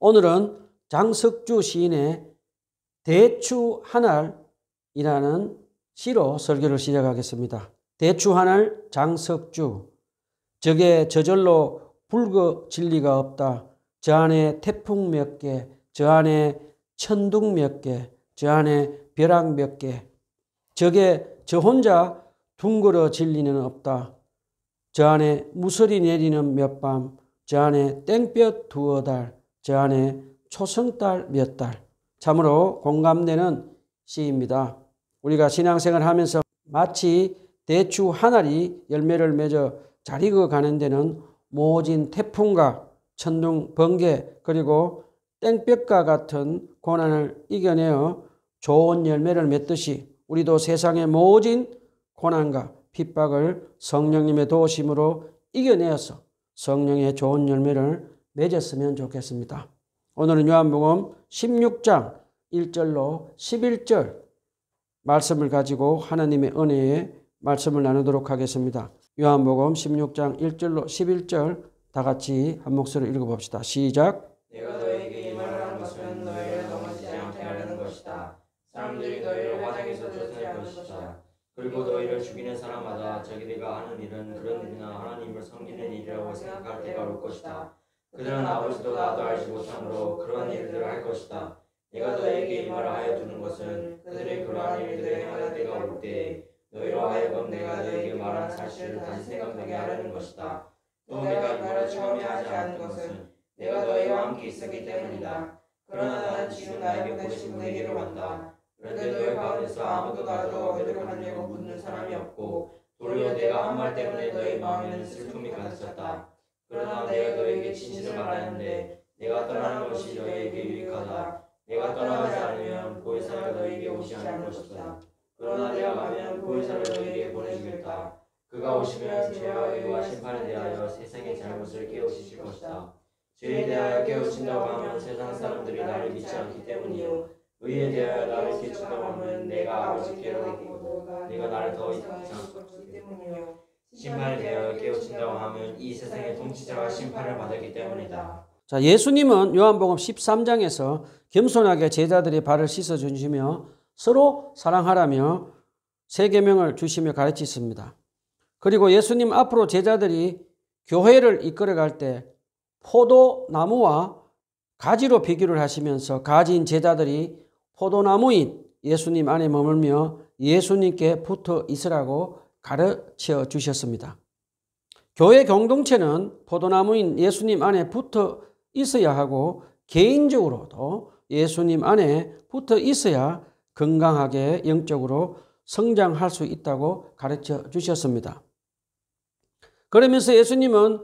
오늘은 장석주 시인의 대추 한알이라는 시로 설교를 시작하겠습니다. 대추 한알 장석주. 적에 저절로 불거 진리가 없다. 저 안에 태풍 몇 개, 저 안에 천둥 몇 개, 저 안에 벼락 몇 개. 적에 저 혼자 둥그러 진리는 없다. 저 안에 무설이 내리는 몇 밤, 저 안에 땡볕 두어 달, 저 안에 초승달 몇 달. 참으로 공감되는 시입니다. 우리가 신앙생활을 하면서 마치 대추 하나리 열매를 맺어 잘 익어가는 데는 모진 태풍과 천둥, 번개 그리고 땡볕과 같은 고난을 이겨내어 좋은 열매를 맺듯이 우리도 세상의 모진 고난과 핍박을 성령님의 도우심으로 이겨내어서 성령의 좋은 열매를 맺었으면 좋겠습니다. 오늘은 요한복음 16장 1절로 11절 말씀을 가지고 하나님의 은혜의 말씀을 나누도록 하겠습니다. 요한복음 16장 1절로 11절 다 같이 한 목소리로 읽어봅시다. 시작. 내가 너에게 이 말을 한 것은 너희를 넘어지지 않게 하려는 것이다. 사람들이 너희를 화장에서 쫓아낼 것이다. 그리고 너희를 죽이는 사람마다 자기들가 하는 일은 그런 일이나 하나님을 섬기는 일이라고 생각할 때가 올 것이다. 그들은 아버지도 나도 알지 못하므로 그러한 일들을 할 것이다. 내가 너에게 이 말을 하여 두는 것은 그들이 그러한 일들을 행하는 때가 올 때에 너희로 하여금 내가 너에게 말한 사실을 다시 생각나게 하려는 것이다. 또 내가 이 말을 처음에 하지 않은 것은 내가 너희와 함께 있었기 때문이다. 그러나 나는 지금 나에게 보내신 분에게로 간다. 그런데 너희 가운데서 아무도 나를 어디로 가냐고 묻는 사람이 없고 도리어 내가 한 말 때문에 너희 마음에는 슬픔이 가득 찼다. 그러나 내가 너희에게 진실을 말하는데 내가 떠나는 것이 너희에게 유익하다. 내가 떠나가지 않으면 보혜사가 너희에게 오지 않을 것이다. 그러나 내가 가면 보혜사를 너희에게 보내주겠다. 그가 오시면 죄와 의와 심판에 대하여 세상의 잘못을 깨우치실 것이다. 죄에 대하여 깨우친다고 하면 세상 사람들이 나를 믿지 않기 때문이요 의에 대하여 나를 깨우친다고 하면 내가 아버지께로 있고 내가 나를 더 이상 않기 때문이요 심판에 대하여 깨우친다고 하면 이 세상의 통치자가 심판을 받았기 때문이다. 자, 예수님은 요한복음 13장에서 겸손하게 제자들의 발을 씻어 주시며 서로 사랑하라며 세 계명을 주시며 가르치십니다. 그리고 예수님 앞으로 제자들이 교회를 이끌어갈 때 포도나무와 가지로 비교를 하시면서 가지인 제자들이 포도나무인 예수님 안에 머물며 예수님께 붙어 있으라고 가르쳐 주셨습니다. 교회 공동체는 포도나무인 예수님 안에 붙어 있어야 하고 개인적으로도 예수님 안에 붙어 있어야 건강하게 영적으로 성장할 수 있다고 가르쳐 주셨습니다. 그러면서 예수님은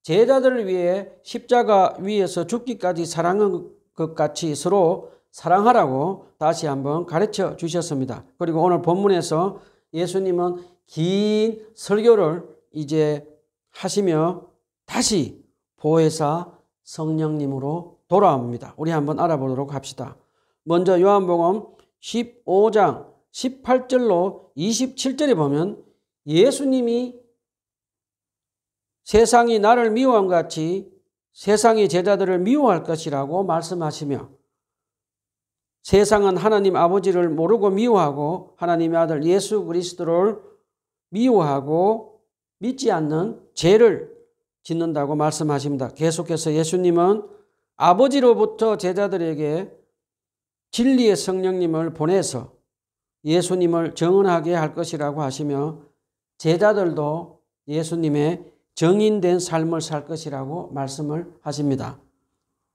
제자들을 위해 십자가 위에서 죽기까지 사랑한 것 같이 서로 사랑하라고 다시 한번 가르쳐 주셨습니다. 그리고 오늘 본문에서 예수님은 긴 설교를 이제 하시며 다시 보혜사 성령님으로 돌아옵니다. 우리 한번 알아보도록 합시다. 먼저 요한복음 15장 18절로 27절에 보면 예수님이 세상이 나를 미워한 같이 세상이 제자들을 미워할 것이라고 말씀하시며 세상은 하나님 아버지를 모르고 미워하고 하나님의 아들 예수 그리스도를 미워하고 믿지 않는 죄를 짓는다고 말씀하십니다. 계속해서 예수님은 아버지로부터 제자들에게 진리의 성령님을 보내서 예수님을 정언하게 할 것이라고 하시며 제자들도 예수님의 정인된 삶을 살 것이라고 말씀을 하십니다.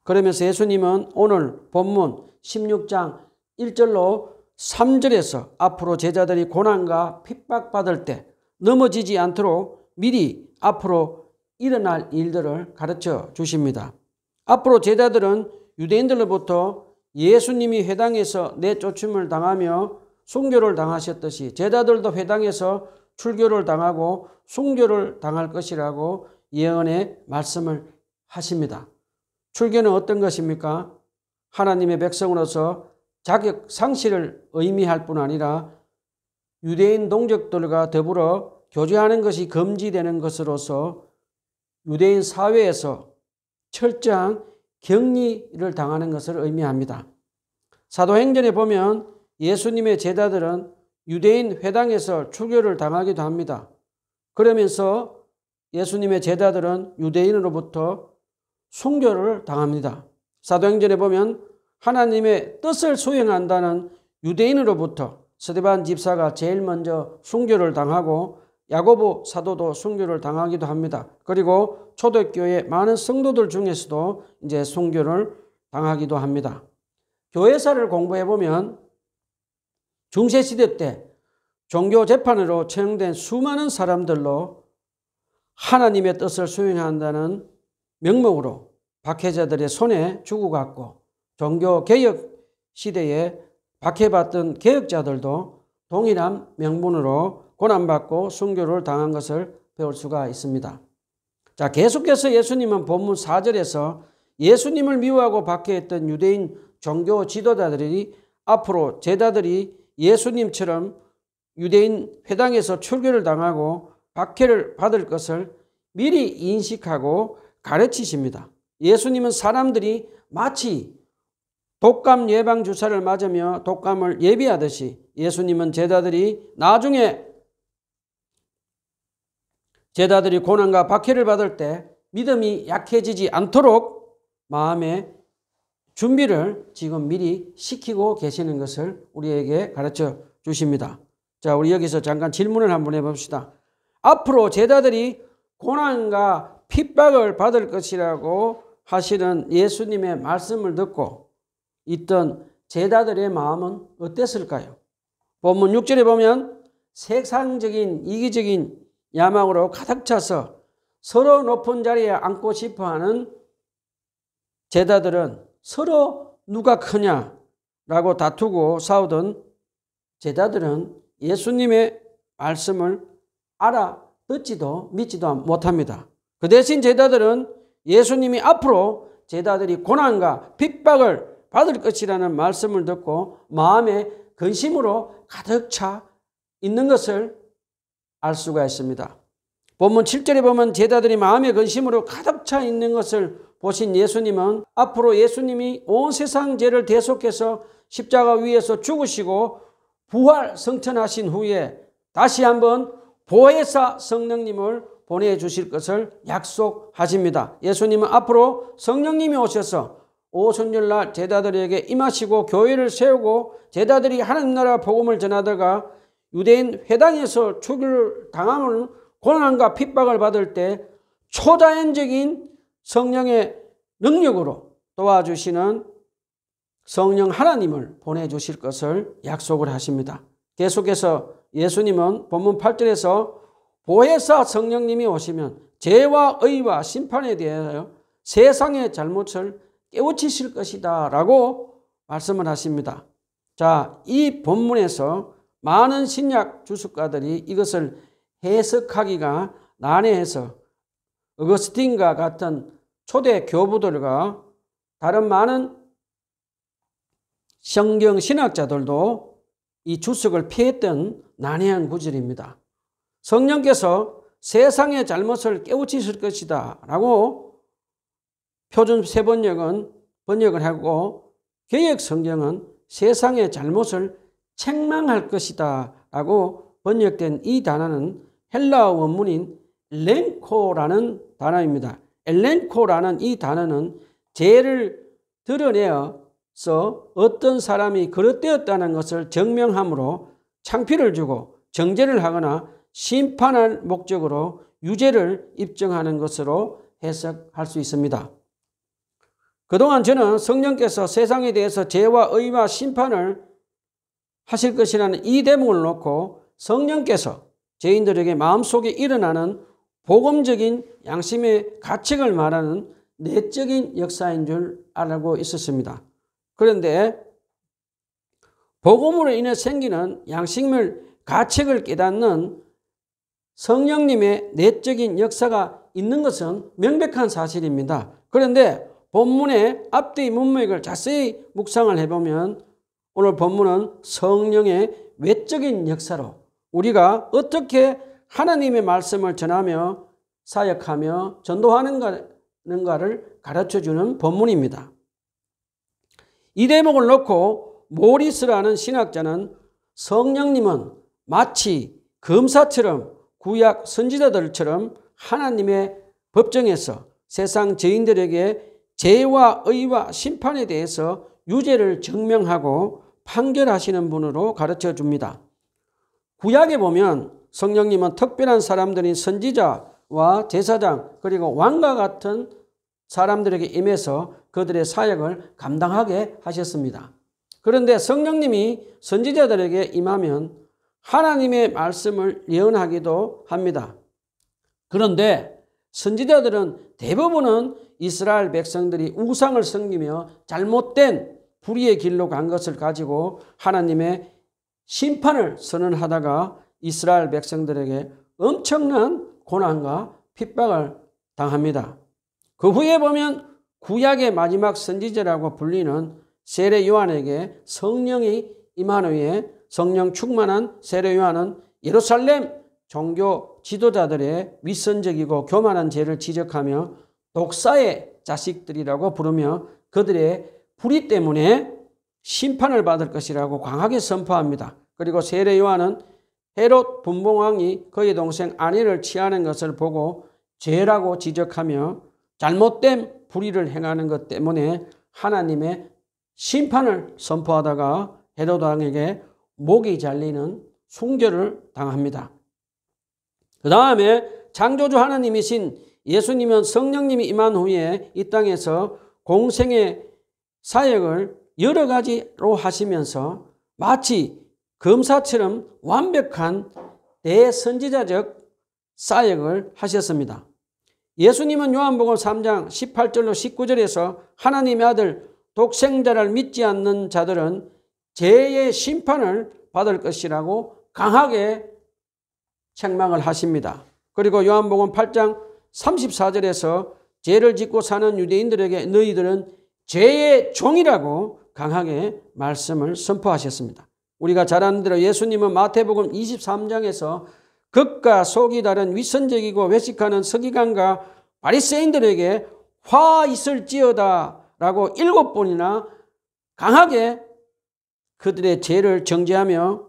그러면서 예수님은 오늘 본문 16장 1절로 3절에서 앞으로 제자들이 고난과 핍박받을 때 넘어지지 않도록 미리 앞으로 일어날 일들을 가르쳐 주십니다. 앞으로 제자들은 유대인들로부터 예수님이 회당에서 내쫓음을 당하며 순교를 당하셨듯이 제자들도 회당에서 출교를 당하고 순교를 당할 것이라고 예언의 말씀을 하십니다. 출교는 어떤 것입니까? 하나님의 백성으로서 자격 상실을 의미할 뿐 아니라 유대인 동족들과 더불어 교제하는 것이 금지되는 것으로서 유대인 사회에서 철저한 격리를 당하는 것을 의미합니다. 사도행전에 보면 예수님의 제자들은 유대인 회당에서 출교를 당하기도 합니다. 그러면서 예수님의 제자들은 유대인으로부터 순교를 당합니다. 사도행전에 보면 하나님의 뜻을 수행한다는 유대인으로부터 스데반 집사가 제일 먼저 순교를 당하고 야고보 사도도 순교를 당하기도 합니다. 그리고 초대교회 많은 성도들 중에서도 이제 순교를 당하기도 합니다. 교회사를 공부해 보면 중세시대 때 종교 재판으로 처형된 수많은 사람들로 하나님의 뜻을 수행한다는 명목으로 박해자들의 손에 죽어갔고, 종교개혁 시대에 박해받던 개혁자들도 동일한 명분으로 고난받고 순교를 당한 것을 배울 수가 있습니다. 자, 계속해서 예수님은 본문 4절에서 예수님을 미워하고 박해했던 유대인 종교 지도자들이 앞으로 제자들이 예수님처럼 유대인 회당에서 출교를 당하고 박해를 받을 것을 미리 인식하고 가르치십니다. 예수님은 사람들이 마치 독감 예방 주사를 맞으며 독감을 예비하듯이 예수님은 제자들이 고난과 박해를 받을 때 믿음이 약해지지 않도록 마음의 준비를 지금 미리 시키고 계시는 것을 우리에게 가르쳐 주십니다. 자, 우리 여기서 잠깐 질문을 한번 해봅시다. 앞으로 제자들이 고난과 핍박을 받을 것이라고 하시는 예수님의 말씀을 듣고 있던 제자들의 마음은 어땠을까요? 본문 6절에 보면 세상적인 이기적인 야망으로 가득 차서 서로 높은 자리에 앉고 싶어하는 제자들은 서로 누가 크냐라고 다투고 싸우던 제자들은 예수님의 말씀을 알아듣지도 믿지도 못합니다. 그 대신 제자들은 예수님이 앞으로 제자들이 고난과 핍박을 받을 것이라는 말씀을 듣고 마음의 근심으로 가득 차 있는 것을 알 수가 있습니다. 본문 7절에 보면 제자들이 마음의 근심으로 가득 차 있는 것을 보신 예수님은 앞으로 예수님이 온 세상 죄를 대속해서 십자가 위에서 죽으시고 부활 성천하신 후에 다시 한번 보혜사 성령님을 보내주실 것을 약속하십니다. 예수님은 앞으로 성령님이 오셔서 오순절날 제자들에게 임하시고 교회를 세우고 제자들이 하나님 나라 복음을 전하다가 유대인 회당에서 출교를 당하는 고난과 핍박을 받을 때 초자연적인 성령의 능력으로 도와주시는 성령 하나님을 보내주실 것을 약속을 하십니다. 계속해서 예수님은 본문 8절에서 보혜사 성령님이 오시면 죄와 의와 심판에 대하여 세상의 잘못을 깨우치실 것이다 라고 말씀을 하십니다. 자, 이 본문에서 많은 신약 주석가들이 이것을 해석하기가 난해해서 어거스틴과 같은 초대 교부들과 다른 많은 성경 신학자들도 이 주석을 피했던 난해한 구절입니다. 성령께서 세상의 잘못을 깨우치실 것이다 라고 표준 세번역은 번역을 하고 개역 성경은 세상의 잘못을 책망할 것이다 라고 번역된 이 단어는 헬라어 원문인 엘렌코라는 단어입니다. 엘렌코라는 이 단어는 죄를 드러내어서 어떤 사람이 그릇되었다는 것을 증명함으로 창피를 주고 정죄를 하거나 심판할 목적으로 유죄를 입증하는 것으로 해석할 수 있습니다. 그동안 저는 성령께서 세상에 대해서 죄와 의와 심판을 하실 것이라는 이 대목을 놓고 성령께서 죄인들에게 마음속에 일어나는 복음적인 양심의 가책을 말하는 내적인 역사인 줄 알고 있었습니다. 그런데 복음으로 인해 생기는 양심을 가책을 깨닫는 성령님의 내적인 역사가 있는 것은 명백한 사실입니다. 그런데 본문의 앞뒤 문맥을 자세히 묵상을 해보면 오늘 본문은 성령의 외적인 역사로 우리가 어떻게 하나님의 말씀을 전하며 사역하며 전도하는가에 하는가를 가르쳐주는 본문입니다. 이 대목을 놓고 모리스라는 신학자는 성령님은 마치 검사처럼 구약 선지자들처럼 하나님의 법정에서 세상 죄인들에게 죄와 의와 심판에 대해서 유죄를 증명하고 판결하시는 분으로 가르쳐 줍니다. 구약에 보면 성령님은 특별한 사람들인 선지자와 제사장 그리고 왕과 같은 사람들에게 임해서 그들의 사역을 감당하게 하셨습니다. 그런데 성령님이 선지자들에게 임하면 하나님의 말씀을 예언하기도 합니다. 그런데 선지자들은 대부분은 이스라엘 백성들이 우상을 섬기며 잘못된 불의의 길로 간 것을 가지고 하나님의 심판을 선언하다가 이스라엘 백성들에게 엄청난 고난과 핍박을 당합니다. 그 후에 보면 구약의 마지막 선지자라고 불리는 세례 요한에게 성령이 임한 후에 성령 충만한 세례 요한은 예루살렘 종교 지도자들의 위선적이고 교만한 죄를 지적하며 독사의 자식들이라고 부르며 그들의 불의 때문에 심판을 받을 것이라고 강하게 선포합니다. 그리고 세례 요한은 헤롯 분봉왕이 그의 동생 아내를 취하는 것을 보고 죄라고 지적하며 잘못된 불의를 행하는 것 때문에 하나님의 심판을 선포하다가 헤롯 왕에게 목이 잘리는 순교를 당합니다. 그 다음에 창조주 하나님이신 예수님은 성령님이 임한 후에 이 땅에서 공생의 사역을 여러 가지로 하시면서 마치 검사처럼 완벽한 대선지자적 사역을 하셨습니다. 예수님은 요한복음 3장 18절로 19절에서 하나님의 아들 독생자를 믿지 않는 자들은 죄의 심판을 받을 것이라고 강하게 책망을 하십니다. 그리고 요한복음 8장 34절에서 죄를 짓고 사는 유대인들에게 너희들은 죄의 종이라고 강하게 말씀을 선포하셨습니다. 우리가 잘 아는 대로 예수님은 마태복음 23장에서 겉과 속이 다른 위선적이고 외식하는 서기관과 바리새인들에게 화 있을지어다 라고 7번이나 강하게 그들의 죄를 정죄하며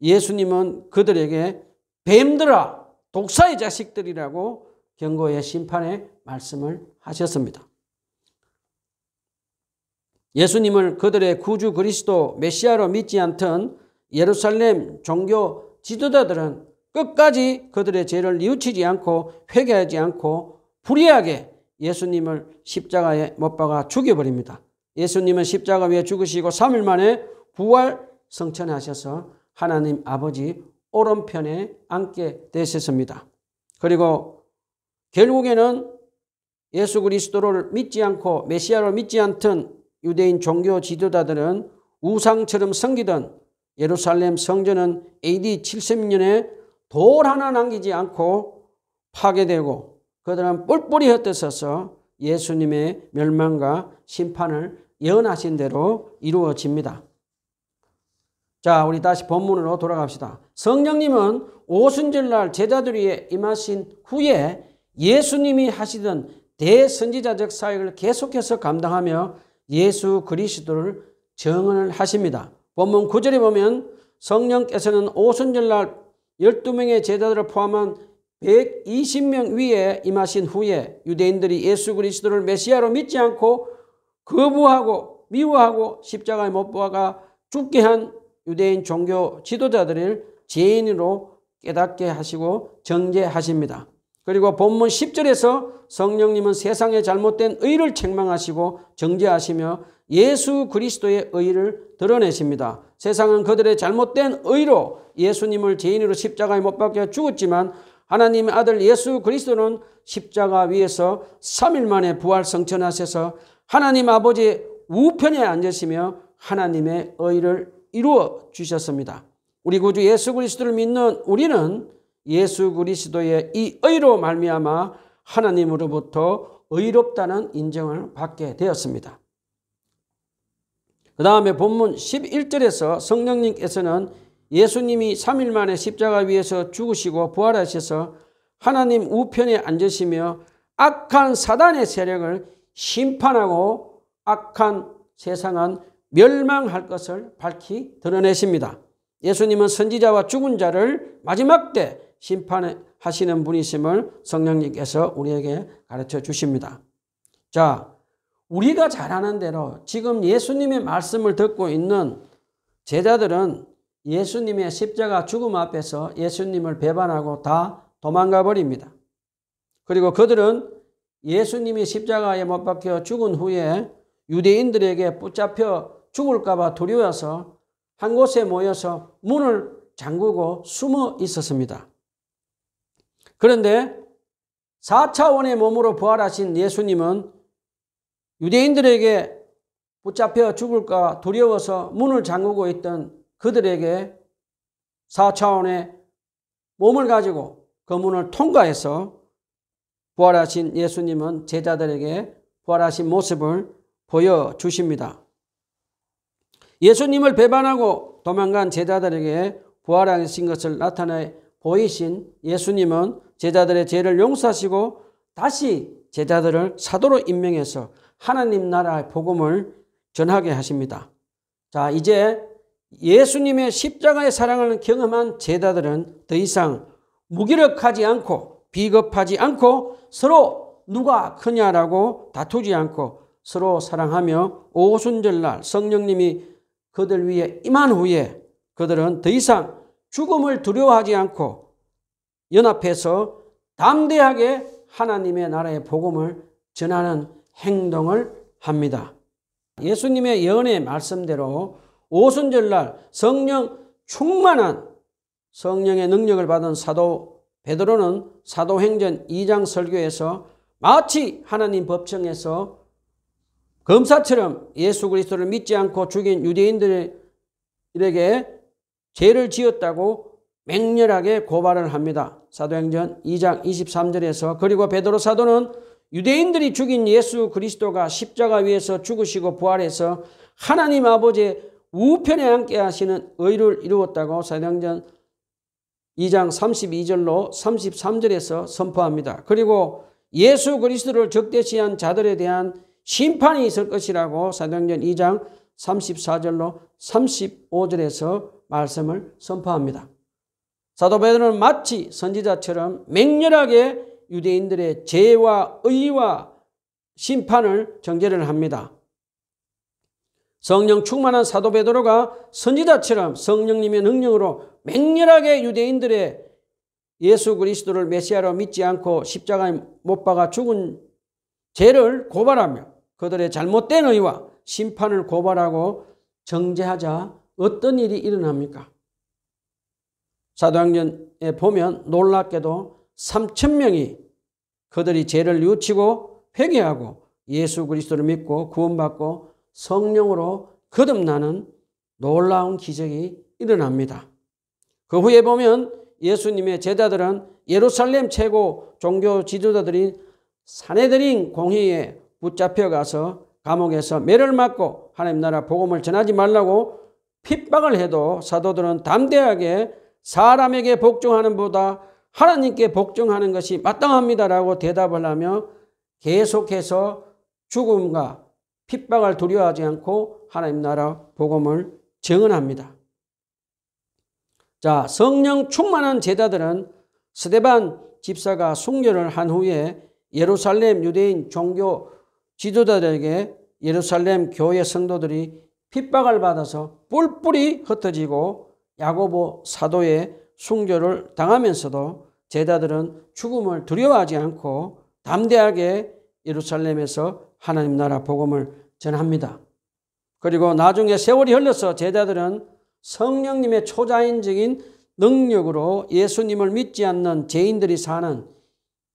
예수님은 그들에게 뱀들아 독사의 자식들이라고 경고의 심판의 말씀을 하셨습니다. 예수님을 그들의 구주 그리스도 메시아로 믿지 않던 예루살렘 종교 지도자들은 끝까지 그들의 죄를 뉘우치지 않고 회개하지 않고 불의하게 예수님을 십자가에 못 박아 죽여버립니다. 예수님은 십자가 위에 죽으시고 3일 만에 부활 성천하셔서 하나님 아버지 오른편에 앉게 되셨습니다. 그리고 결국에는 예수 그리스도를 믿지 않고 메시아를 믿지 않던 유대인 종교 지도자들은 우상처럼 섬기던 예루살렘 성전은 AD 70년에 돌 하나 남기지 않고 파괴되고 그들은 뿔뿔이 흩어져서 예수님의 멸망과 심판을 예언하신 대로 이루어집니다. 자, 우리 다시 본문으로 돌아갑시다. 성령님은 오순절날 제자들 위에 임하신 후에 예수님이 하시던 대선지자적 사역을 계속해서 감당하며 예수 그리스도를 증언을 하십니다. 본문 9절에 보면 성령께서는 오순절날 12명의 제자들을 포함한 120명 위에 임하신 후에 유대인들이 예수 그리스도를 메시아로 믿지 않고 거부하고 미워하고 십자가에 못 박아 죽게 한 유대인 종교 지도자들을 죄인으로 깨닫게 하시고 정죄하십니다. 그리고 본문 10절에서 성령님은 세상의 잘못된 의를 책망하시고 정죄하시며 예수 그리스도의 의를 드러내십니다. 세상은 그들의 잘못된 의로 예수님을 죄인으로 십자가에 못 박혀 죽었지만 하나님의 아들 예수 그리스도는 십자가 위에서 3일 만에 부활 성천하셔서 하나님 아버지의 우편에 앉으시며 하나님의 의를 이루어 주셨습니다. 우리 구주 예수 그리스도를 믿는 우리는 예수 그리스도의 이 의로 말미암아 하나님으로부터 의롭다는 인정을 받게 되었습니다. 그 다음에 본문 11절에서 성령님께서는 예수님이 3일 만에 십자가 위에서 죽으시고 부활하셔서 하나님 우편에 앉으시며 악한 사단의 세력을 심판하고 악한 세상은 멸망할 것을 밝히 드러내십니다. 예수님은 선지자와 죽은 자를 마지막 때 심판하시는 분이심을 성령님께서 우리에게 가르쳐 주십니다. 자, 우리가 잘 아는 대로 지금 예수님의 말씀을 듣고 있는 제자들은 예수님의 십자가 죽음 앞에서 예수님을 배반하고 다 도망가 버립니다. 그리고 그들은 예수님이 십자가에 못 박혀 죽은 후에 유대인들에게 붙잡혀 죽을까 봐 두려워서 한 곳에 모여서 문을 잠그고 숨어 있었습니다. 그런데 4차원의 몸으로 부활하신 예수님은 유대인들에게 붙잡혀 죽을까 두려워서 문을 잠그고 있던 그들에게 4차원의 몸을 가지고 그 문을 통과해서 부활하신 예수님은 제자들에게 부활하신 모습을 보여주십니다. 예수님을 배반하고 도망간 제자들에게 부활하신 것을 나타내 보이신 예수님은 제자들의 죄를 용서하시고 다시 제자들을 사도로 임명해서 하나님 나라의 복음을 전하게 하십니다. 자, 이제 예수님의 십자가의 사랑을 경험한 제자들은 더 이상 무기력하지 않고 비겁하지 않고 서로 누가 크냐라고 다투지 않고 서로 사랑하며 오순절날 성령님이 그들 위에 임한 후에 그들은 더 이상 죽음을 두려워하지 않고 연합해서 담대하게 하나님의 나라의 복음을 전하는 행동을 합니다. 예수님의 예언의 말씀대로 오순절날 성령 충만한 성령의 능력을 받은 사도 베드로는 사도행전 2장 설교에서 마치 하나님 법정에서 검사처럼 예수 그리스도를 믿지 않고 죽인 유대인들에게 죄를 지었다고 맹렬하게 고발을 합니다. 사도행전 2장 23절에서 그리고 베드로 사도는 유대인들이 죽인 예수 그리스도가 십자가 위에서 죽으시고 부활해서 하나님 아버지의 우편에 앉게 하시는 의를 이루었다고 사도행전 2장 32절로 33절에서 선포합니다. 그리고 예수 그리스도를 적대시한 자들에 대한 심판이 있을 것이라고 사도행전 2장 34절로 35절에서 말씀을 선포합니다. 사도 베드로는 마치 선지자처럼 맹렬하게 유대인들의 죄와 의와 심판을 정죄를 합니다. 성령 충만한 사도 베드로가 선지자처럼 성령님의 능력으로 맹렬하게 유대인들의 예수 그리스도를 메시아로 믿지 않고 십자가에 못 박아 죽은 죄를 고발하며 그들의 잘못된 의와 심판을 고발하고 정죄하자 어떤 일이 일어납니까? 사도행전에 보면 놀랍게도 3,000명이 그들이 죄를 뉘우치고 회개하고 예수 그리스도를 믿고 구원받고 성령으로 거듭나는 놀라운 기적이 일어납니다. 그 후에 보면 예수님의 제자들은 예루살렘 최고 종교 지도자들인 산헤드린 공회에 붙잡혀가서 감옥에서 매를 맞고 하나님 나라 복음을 전하지 말라고 핍박을 해도 사도들은 담대하게 사람에게 복종하는 보다 하나님께 복종하는 것이 마땅합니다라고 대답을 하며 계속해서 죽음과 핍박을 두려워하지 않고 하나님 나라 복음을 증언합니다. 자, 성령 충만한 제자들은 스데반 집사가 순교를 한 후에 예루살렘 유대인 종교 지도자들에게 예루살렘 교회 성도들이 핍박을 받아서 뿔뿔이 흩어지고 야고보 사도의 순교를 당하면서도 제자들은 죽음을 두려워하지 않고 담대하게 예루살렘에서 하나님 나라 복음을 전합니다. 그리고 나중에 세월이 흘러서 제자들은 성령님의 초자연적인 능력으로 예수님을 믿지 않는 죄인들이 사는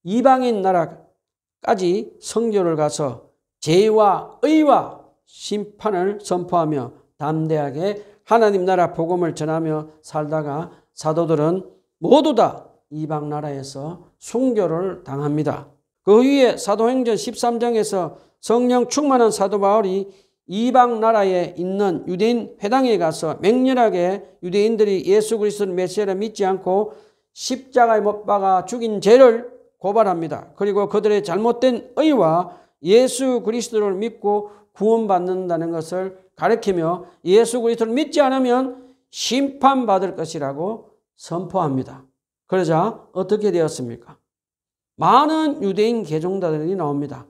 이방인 나라까지 선교를 가서 죄와 의와 심판을 선포하며 담대하게 하나님 나라 복음을 전하며 살다가 사도들은 모두 다 이방 나라에서 순교를 당합니다. 그 후에 사도행전 13장에서 성령 충만한 사도 바울이 이방 나라에 있는 유대인 회당에 가서 맹렬하게 유대인들이 예수 그리스도를 메시아를 믿지 않고 십자가에 못 박아 죽인 죄를 고발합니다. 그리고 그들의 잘못된 의와 예수 그리스도를 믿고 구원받는다는 것을 가르치며 예수 그리스도를 믿지 않으면 심판받을 것이라고 선포합니다. 그러자 어떻게 되었습니까? 많은 유대인 개종자들이 나옵니다.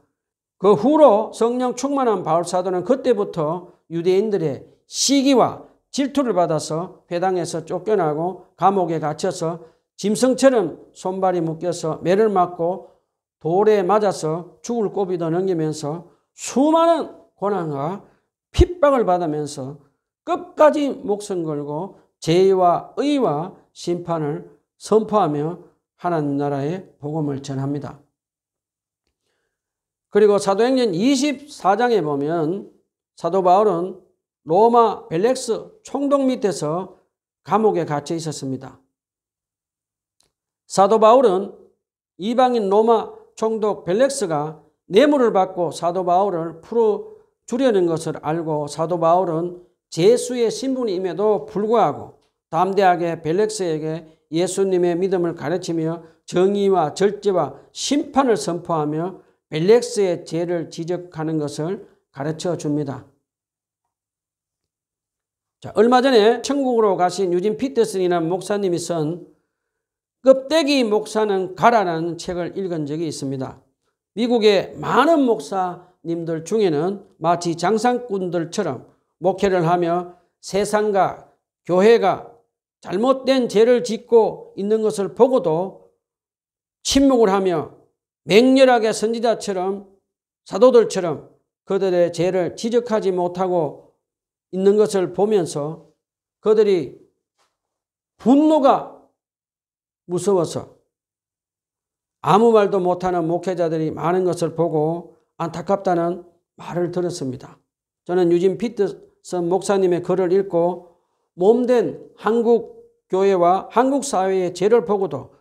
그 후로 성령 충만한 바울 사도는 그때부터 유대인들의 시기와 질투를 받아서 회당에서 쫓겨나고 감옥에 갇혀서 짐승처럼 손발이 묶여서 매를 맞고 돌에 맞아서 죽을 고비도 넘기면서 수많은 고난과 핍박을 받으면서 끝까지 목숨 걸고 죄와 의와 심판을 선포하며 하나님 나라의 복음을 전합니다. 그리고 사도행전 24장에 보면 사도 바울은 로마 벨렉스 총독 밑에서 감옥에 갇혀 있었습니다. 사도 바울은 이방인 로마 총독 벨렉스가 뇌물을 받고 사도 바울을 풀어주려는 것을 알고 사도 바울은 제수의 신분임에도 불구하고 담대하게 벨렉스에게 예수님의 믿음을 가르치며 정의와 절제와 심판을 선포하며 벨렉스의 죄를 지적하는 것을 가르쳐 줍니다. 자, 얼마 전에 천국으로 가신 유진 피터슨이라는 목사님이 쓴 껍데기 목사는 가라라는 책을 읽은 적이 있습니다. 미국의 많은 목사님들 중에는 마치 장사꾼들처럼 목회를 하며 세상과 교회가 잘못된 죄를 짓고 있는 것을 보고도 침묵을 하며 맹렬하게 선지자처럼 사도들처럼 그들의 죄를 지적하지 못하고 있는 것을 보면서 그들이 분노가 무서워서 아무 말도 못하는 목회자들이 많은 것을 보고 안타깝다는 말을 들었습니다. 저는 유진 피터슨 목사님의 글을 읽고 몸된 한국 교회와 한국 사회의 죄를 보고도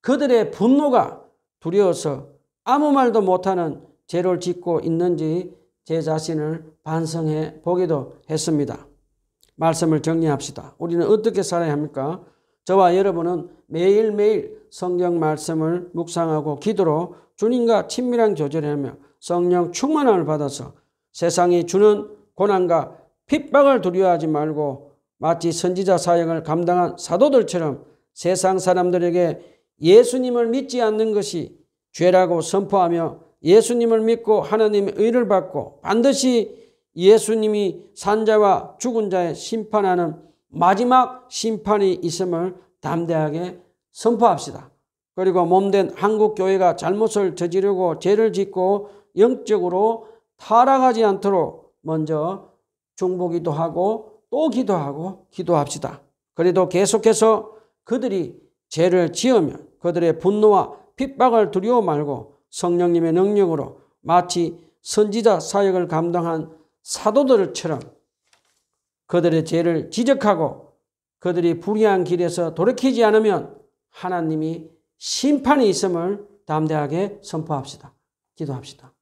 그들의 분노가 두려워서 아무 말도 못하는 죄를 짓고 있는지 제 자신을 반성해 보기도 했습니다. 말씀을 정리합시다. 우리는 어떻게 살아야 합니까? 저와 여러분은 매일매일 성경 말씀을 묵상하고 기도로 주님과 친밀한 교제를 하며 성령 충만함을 받아서 세상이 주는 고난과 핍박을 두려워하지 말고 마치 선지자 사역을 감당한 사도들처럼 세상 사람들에게 예수님을 믿지 않는 것이 죄라고 선포하며 예수님을 믿고 하나님의 의를 받고 반드시 예수님이 산자와 죽은 자의 심판하는 마지막 심판이 있음을 담대하게 선포합시다. 그리고 몸된 한국교회가 잘못을 저지르고 죄를 짓고 영적으로 타락하지 않도록 먼저 중보기도 하고 또 기도하고 기도합시다. 그래도 계속해서 그들이 죄를 지으면 그들의 분노와 핍박을 두려워 말고 성령님의 능력으로 마치 선지자 사역을 감당한 사도들처럼 그들의 죄를 지적하고 그들이 불의한 길에서 돌이키지 않으면 하나님이 심판이 있음을 담대하게 선포합시다. 기도합시다.